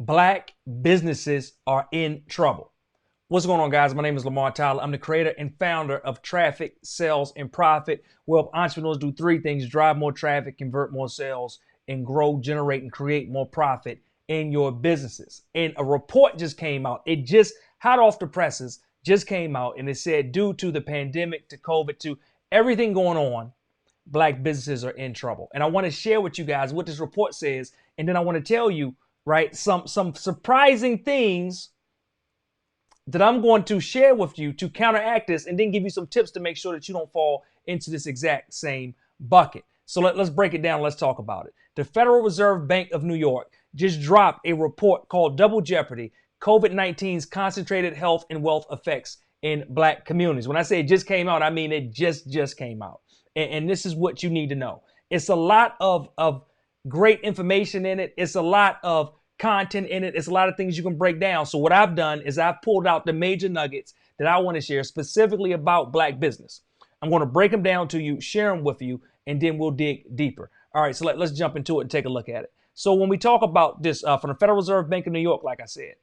Black businesses are in trouble. What's going on, guys? My name is Lamar Tyler. I'm the creator and founder of Traffic, Sales, and Profit. Well, entrepreneurs do three things: drive more traffic, convert more sales, and grow, generate, and create more profit in your businesses. And a report just came out. It just hot off the presses just came out, and it said due to the pandemic, to COVID, to everything going on, Black businesses are in trouble. And I want to share with you guys what this report says, and then I want to tell you, right, some surprising things that I'm going to share with you to counteract this, and then give you some tips to make sure that you don't fall into this exact same bucket. So let's break it down. Let's talk about it. The Federal Reserve Bank of New York just dropped a report called Double Jeopardy: COVID-19's Concentrated Health and Wealth Effects in Black Communities. When I say it just came out, I mean it just came out. And this is what you need to know. It's a lot of great information in it. It's a lot of content in it. It's a lot of things you can break down. So what I've done is I've pulled out the major nuggets that I want to share specifically about Black business. I'm going to break them down to you, share them with you, and then we'll dig deeper. All right, so let's jump into it and take a look at it. So when we talk about this from the Federal Reserve Bank of New York, like I said,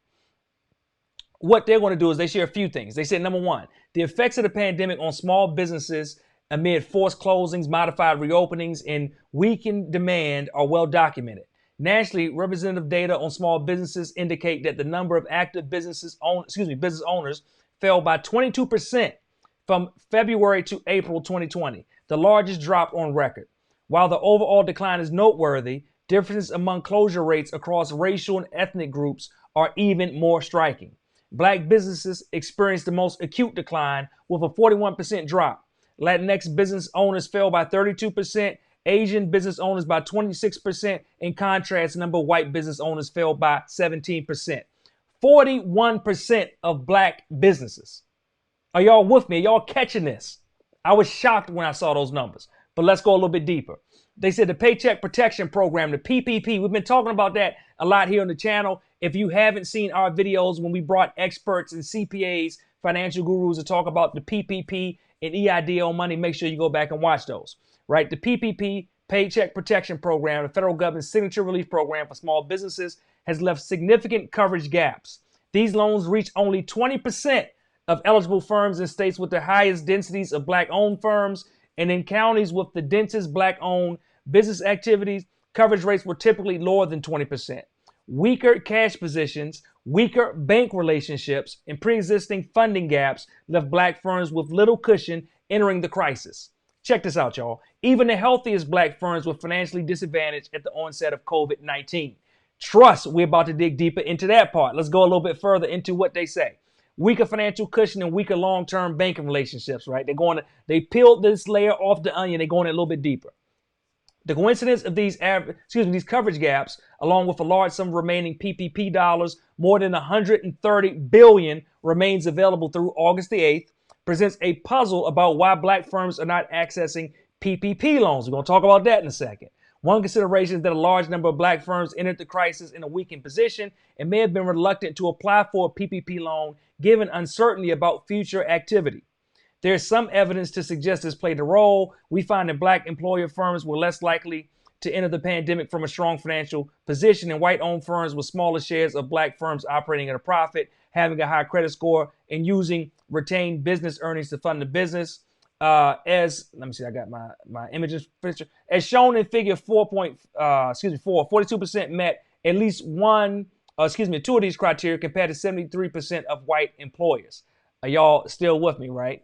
what they're going to do is they share a few things. They said, number one, the effects of the pandemic on small businesses amid forced closings, modified reopenings, and weakened demand are well documented. Nationally, representative data on small businesses indicate that the number of active business owners fell by 22% from February to April 2020, the largest drop on record. While the overall decline is noteworthy, differences among closure rates across racial and ethnic groups are even more striking. Black businesses experienced the most acute decline with a 41% drop. Latinx business owners fell by 32%, Asian business owners by 26%. In contrast, number of white business owners fell by 17%. 41% of Black businesses. Are y'all with me? Are y'all catching this? I was shocked when I saw those numbers, but let's go a little bit deeper. They said the Paycheck Protection Program, the PPP, we've been talking about that a lot here on the channel. If you haven't seen our videos when we brought experts and CPAs, financial gurus, to talk about the PPP and EIDL money, make sure you go back and watch those, right? The PPP, Paycheck Protection Program, the federal government's signature relief program for small businesses, has left significant coverage gaps. These loans reach only 20% of eligible firms in states with the highest densities of Black-owned firms, and in counties with the densest Black-owned business activities, coverage rates were typically lower than 20%. Weaker cash positions, weaker bank relationships, and pre-existing funding gaps left Black firms with little cushion entering the crisis. Check this out, y'all. Even the healthiest Black firms were financially disadvantaged at the onset of COVID-19. Trust, we're about to dig deeper into that part. Let's go a little bit further into what they say. Weaker financial cushion and weaker long-term banking relationships, right? They peeled this layer off the onion. They're going a little bit deeper. The coincidence of these coverage gaps, along with a large sum of remaining PPP dollars, more than $130 billion remains available through August the 8th, presents a puzzle about why Black firms are not accessing PPP loans. We're going to talk about that in a second. One consideration is that a large number of Black firms entered the crisis in a weakened position and may have been reluctant to apply for a PPP loan given uncertainty about future activity. There's some evidence to suggest this played a role. We find that Black employer firms were less likely to enter the pandemic from a strong financial position, and white-owned firms with smaller shares of Black firms operating at a profit, having a high credit score, and using retained business earnings to fund the business. Let me see, I got my images picture. As shown in figure 42% met at least two of these criteria compared to 73% of white employers. Are y'all still with me, right?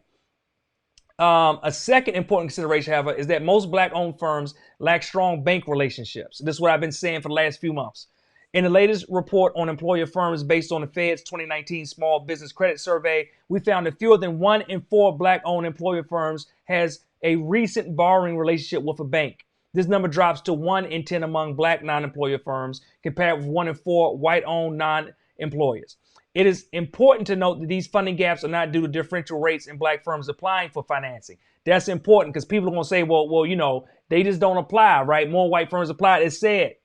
A second important consideration, however, is that most Black-owned firms lack strong bank relationships. This is what I've been saying for the last few months. In the latest report on employer firms based on the Fed's 2019 Small Business Credit Survey, we found that fewer than 1 in 4 Black-owned employer firms has a recent borrowing relationship with a bank. This number drops to 1 in 10 among Black non-employer firms, compared with 1 in 4 white-owned non-employers. It is important to note that these funding gaps are not due to differential rates in Black firms applying for financing. That's important because people are going to say, well, they just don't apply, right? More white firms apply. It's said.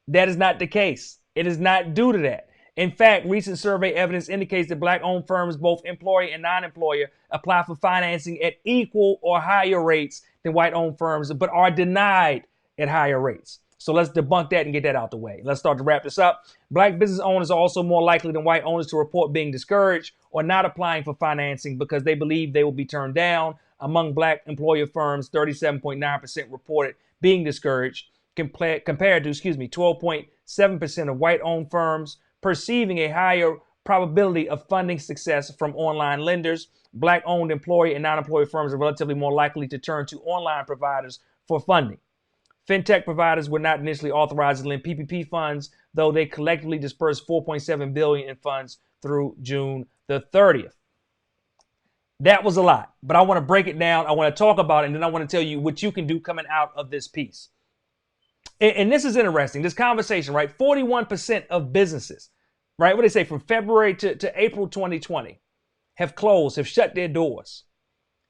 That is not the case. It is not due to that. In fact, recent survey evidence indicates that Black-owned firms, both employer and non-employer, apply for financing at equal or higher rates than white-owned firms, but are denied at higher rates. So let's debunk that and get that out the way. Let's start to wrap this up. Black business owners are also more likely than white owners to report being discouraged or not applying for financing because they believe they will be turned down. Among black employer firms, 37.9% reported being discouraged compared to, 12.7% of white-owned firms perceiving a higher probability of funding success from online lenders. Black-owned employer and non-employer firms are relatively more likely to turn to online providers for funding. Fintech providers were not initially authorized to lend PPP funds, though they collectively dispersed $4.7 billion in funds through June the 30th. That was a lot, but I want to break it down. I want to talk about it, and then I want to tell you what you can do coming out of this piece. And this is interesting, this conversation, right? 41% of businesses, right? What they say from February to April 2020 have closed, have shut their doors,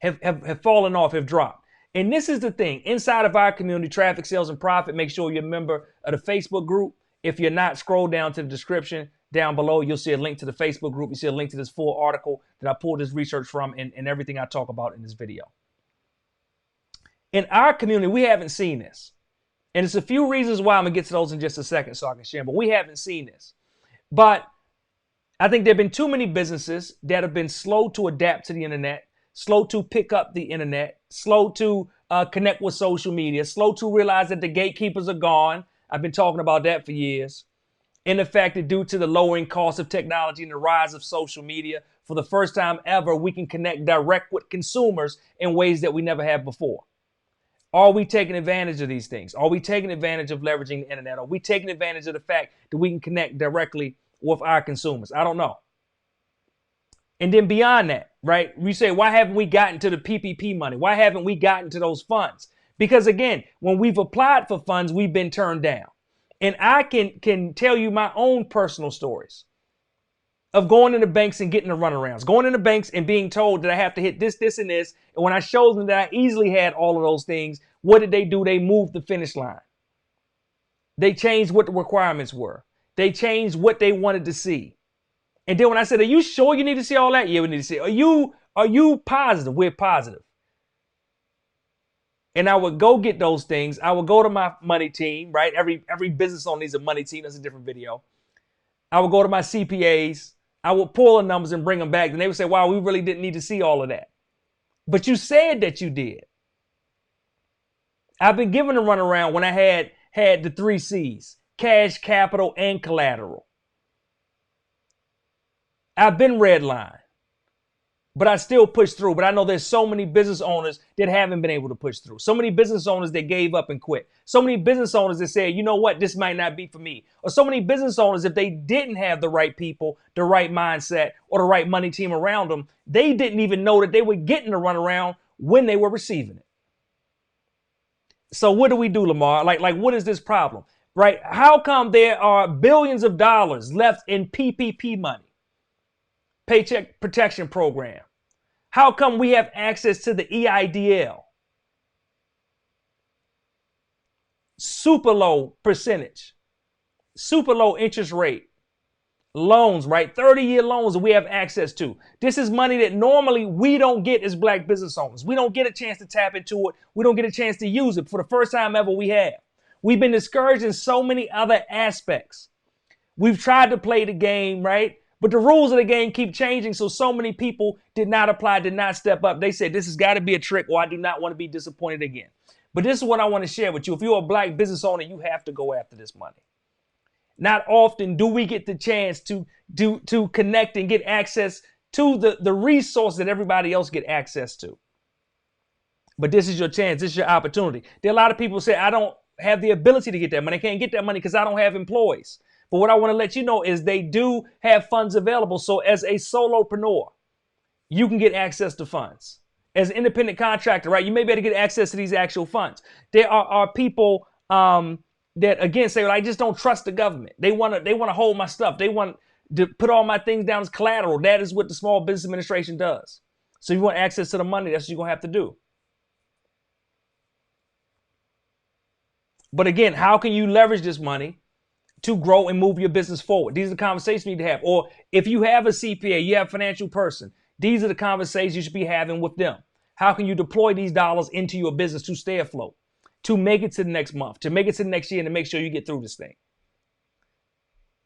have fallen off, have dropped. And this is the thing. Inside of our community, Traffic, Sales, and Profit, make sure you're a member of the Facebook group. If you're not, scroll down to the description down below. You'll see a link to the Facebook group. You see a link to this full article that I pulled this research from and everything I talk about in this video. In our community, we haven't seen this. And it's a few reasons why. I'm going to get to those in just a second so I can share them. But we haven't seen this. But I think there have been too many businesses that have been slow to adapt to the internet, slow to pick up the internet, slow to connect with social media, slow to realize that the gatekeepers are gone. I've been talking about that for years. And the fact that due to the lowering cost of technology and the rise of social media, for the first time ever, we can connect direct with consumers in ways that we never have before. Are we taking advantage of these things? Are we taking advantage of leveraging the internet? Are we taking advantage of the fact that we can connect directly with our consumers? I don't know. And then beyond that, right, we say, why haven't we gotten to the PPP money? Why haven't we gotten to those funds? Because again, when we've applied for funds, we've been turned down. And I can tell you my own personal stories of going into banks and getting the runarounds, going into banks and being told that I have to hit this, this, and this. And when I showed them that I easily had all of those things, what did they do? They moved the finish line. They changed what the requirements were. They changed what they wanted to see. And then when I said, are you sure you need to see all that? Yeah, we need to see. Are you positive? We're positive. And I would go get those things. I would go to my money team, right? Every business owner needs a money team. That's a different video. I would go to my CPAs. I would pull the numbers and bring them back. And they would say, wow, we really didn't need to see all of that. But you said that you did. I've been given a runaround when I had the 3 C's, cash, capital, and collateral. I've been redlined, but I still push through. But I know there's so many business owners that haven't been able to push through. So many business owners that gave up and quit. So many business owners that said, you know what, this might not be for me. Or so many business owners, if they didn't have the right people, the right mindset, or the right money team around them, they didn't even know that they were getting the runaround when they were receiving it. So what do we do, Lamar? Like what is this problem, right? How come there are billions of dollars left in PPP money? Paycheck Protection Program. How come we have access to the EIDL? Super low percentage, super low interest rate loans, right? 30-year loans that we have access to. This is money that normally we don't get as black business owners. We don't get a chance to tap into it. We don't get a chance to use it. For the first time ever, we have. We've been discouraged in so many other aspects. We've tried to play the game, right? But the rules of the game keep changing, so many people did not apply, did not step up. They said, this has got to be a trick, or I do not want to be disappointed again. But this is what I want to share with you. If you're a black business owner, you have to go after this money. Not often do we get the chance to connect and get access to the resource that everybody else get access to. But this is your chance. This is your opportunity. There are a lot of people who say, I don't have the ability to get that money. I can't get that money because I don't have employees. But what I want to let you know is they do have funds available. So as a solopreneur, you can get access to funds. As an independent contractor, right, you may be able to get access to these actual funds. There are people that, again, say, well, I just don't trust the government. They want to hold my stuff. They want to put all my things down as collateral. That is what the Small Business Administration does. So you want access to the money, that's what you're going to have to do. But again, how can you leverage this money to grow and move your business forward? These are the conversations you need to have. Or if you have a CPA, you have a financial person, these are the conversations you should be having with them. How can you deploy these dollars into your business to stay afloat? to make it to the next month, to make it to the next year, and to make sure you get through this thing.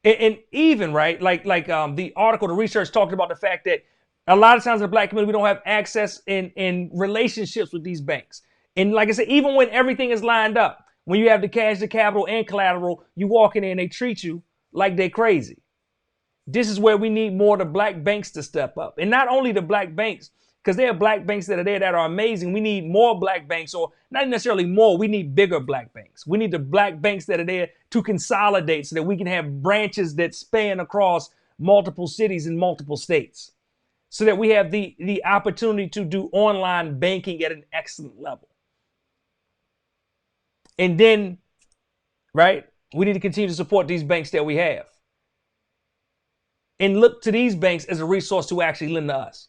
And even, right, like the article, the research talked about the fact that a lot of times in the black community, we don't have access in relationships with these banks. And like I said, even when everything is lined up, when you have the cash, the capital, and collateral, you walk in there and they treat you like they're crazy. This is where we need more of the black banks to step up. And not only the black banks, because there are black banks that are there that are amazing. We need more black banks, or not necessarily more. We need bigger black banks. We need the black banks that are there to consolidate so that we can have branches that span across multiple cities and multiple states, so that we have the opportunity to do online banking at an excellent level. And then, right, we need to continue to support these banks that we have and look to these banks as a resource to actually lend to us.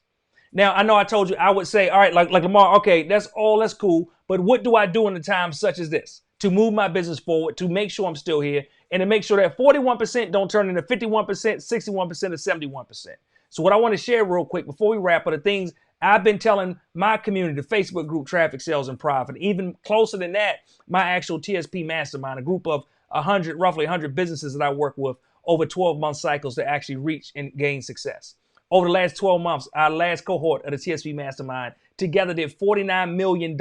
Now, I know I told you I would say, all right, like Lamar, okay, that's cool. But what do I do in a time such as this to move my business forward, to make sure I'm still here, and to make sure that 41% don't turn into 51%, 61%, or 71%? So what I want to share real quick before we wrap are the things I've been telling my community, the Facebook group, Traffic, Sales, and Profit. Even closer than that, my actual TSP Mastermind, a group of roughly 100 businesses that I work with over 12-month cycles to actually reach and gain success. Over the last 12 months, our last cohort of the TSP Mastermind together did $49 million.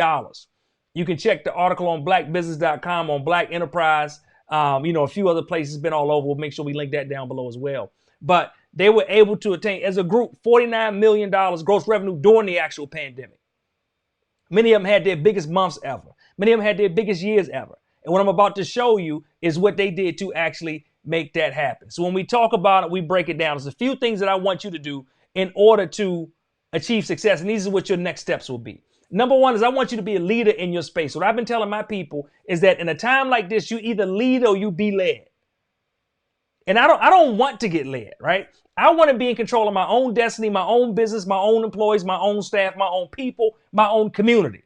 You can check the article on blackbusiness.com, on Black Enterprise. A few other places, been all over. We'll make sure we link that down below as well. But they were able to attain, as a group, $49 million gross revenue during the actual pandemic. Many of them had their biggest months ever. Many of them had their biggest years ever. And what I'm about to show you is what they did to actually make that happen. So when we talk about it, we break it down. There's a few things that I want you to do in order to achieve success. And these are what your next steps will be. Number one is I want you to be a leader in your space. What I've been telling my people is that in a time like this, you either lead or you be led. And I don't want to get led, right? I want to be in control of my own destiny, my own business, my own employees, my own staff, my own people, my own community.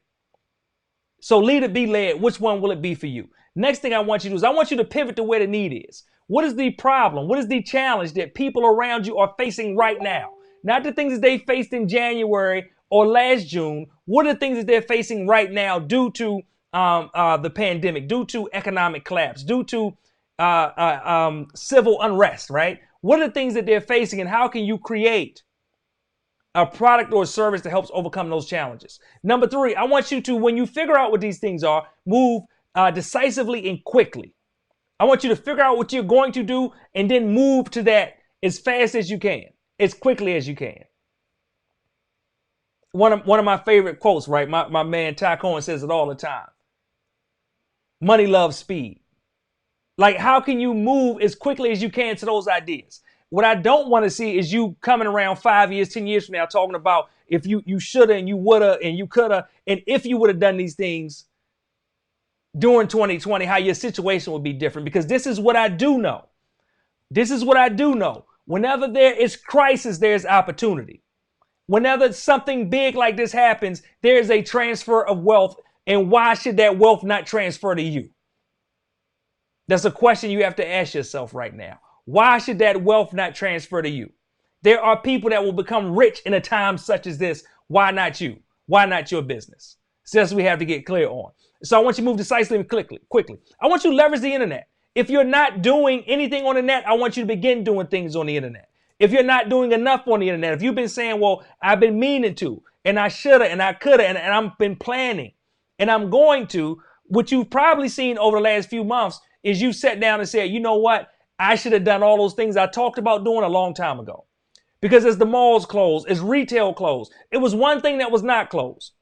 So lead or be led. Which one will it be for you? Next thing I want you to do is I want you to pivot to where the need is. What is the problem? What is the challenge that people around you are facing right now? Not the things that they faced in January or last June. What are the things that they're facing right now due to the pandemic, due to economic collapse, due to civil unrest, right? What are the things that they're facing, and how can you create a product or a service that helps overcome those challenges? Number three, I want you to, when you figure out what these things are, move decisively and quickly. I want you to figure out what you're going to do and then move to that as fast as you can, as quickly as you can. One of my favorite quotes, right? My man Ty Cohen says it all the time. Money loves speed. Like, how can you move as quickly as you can to those ideas? What I don't want to see is you coming around 5 years, 10 years from now talking about if you shoulda and you woulda and you coulda, and if you would have done these things during 2020, how your situation would be different. Because this is what I do know. This is what I do know. Whenever there is crisis, there's opportunity. Whenever something big like this happens, there is a transfer of wealth. And why should that wealth not transfer to you? That's a question you have to ask yourself right now. Why should that wealth not transfer to you? There are people that will become rich in a time such as this. Why not you? Why not your business? So that's what we have to get clear on. So I want you to move decisively and quickly. I want you to leverage the internet. If you're not doing anything on the net, I want you to begin doing things on the internet. If you're not doing enough on the internet, if you've been saying, well, I've been meaning to, and I shoulda, and I coulda, and I've been planning, and I'm going to, what you've probably seen over the last few months is you sat down and said, you know what? I should have done all those things I talked about doing a long time ago. Because as the malls closed, as retail closed, it was one thing that was not closed.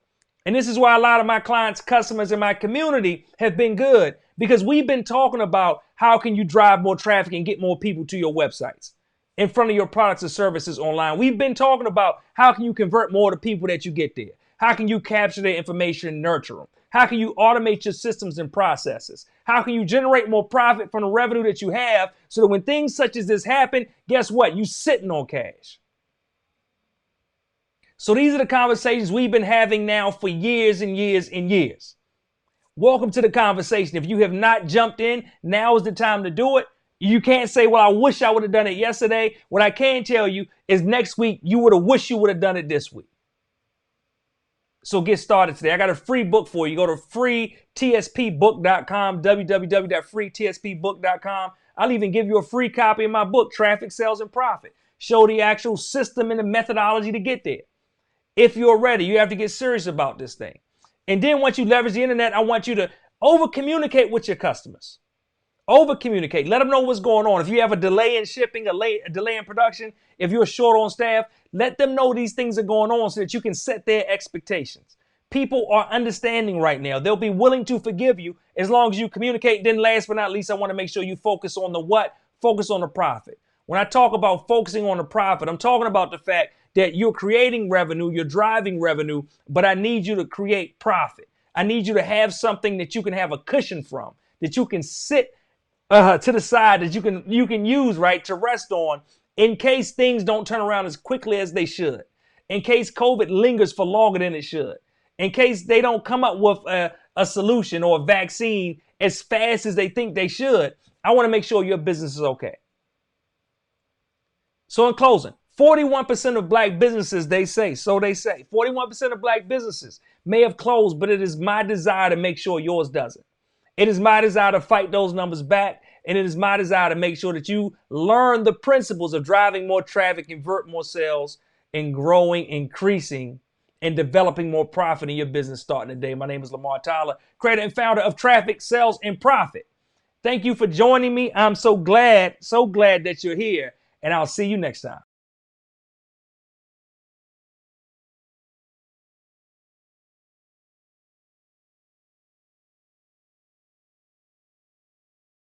And this is why a lot of my clients, customers, and my community have been good, because we've been talking about how can you drive more traffic and get more people to your websites, in front of your products and services online. We've been talking about how can you convert more of the people that you get there? How can you capture their information and nurture them? How can you automate your systems and processes? How can you generate more profit from the revenue that you have so that when things such as this happen, guess what? You're sitting on cash. So these are the conversations we've been having now for years and years and years. Welcome to the conversation. If you have not jumped in, now is the time to do it. You can't say, well, I wish I would have done it yesterday. What I can tell you is next week, you would have wished you would have done it this week. So get started today. I got a free book for you. Go to freetspbook.com, www.freetspbook.com. I'll even give you a free copy of my book, Traffic, Sales, and Profit. Show the actual system and the methodology to get there. If you're ready, you have to get serious about this thing. And then once you leverage the internet, I want you to over communicate with your customers. Over communicate. Let them know what's going on. If you have a delay in shipping, a delay in production, if you're short on staff, let them know these things are going on so that you can set their expectations. People are understanding right now. They'll be willing to forgive you as long as you communicate. Then last but not least, I want to make sure you focus on the what? Focus on the profit. When I talk about focusing on the profit, I'm talking about the fact that you're creating revenue, you're driving revenue, but I need you to create profit. I need you to have something that you can have a cushion from, that you can sit to the side, that you can use, right, to rest on in case things don't turn around as quickly as they should, in case COVID lingers for longer than it should, in case they don't come up with a solution or a vaccine as fast as they think they should. I want to make sure your business is okay. So in closing, 41% of black businesses, they say, 41% of black businesses may have closed, but it is my desire to make sure yours doesn't. It is my desire to fight those numbers back, and it is my desire to make sure that you learn the principles of driving more traffic, convert more sales, and growing, increasing, and developing more profit in your business starting today. My name is Lamar Tyler, creator and founder of Traffic, Sales, and Profit. Thank you for joining me. I'm so glad that you're here, and I'll see you next time.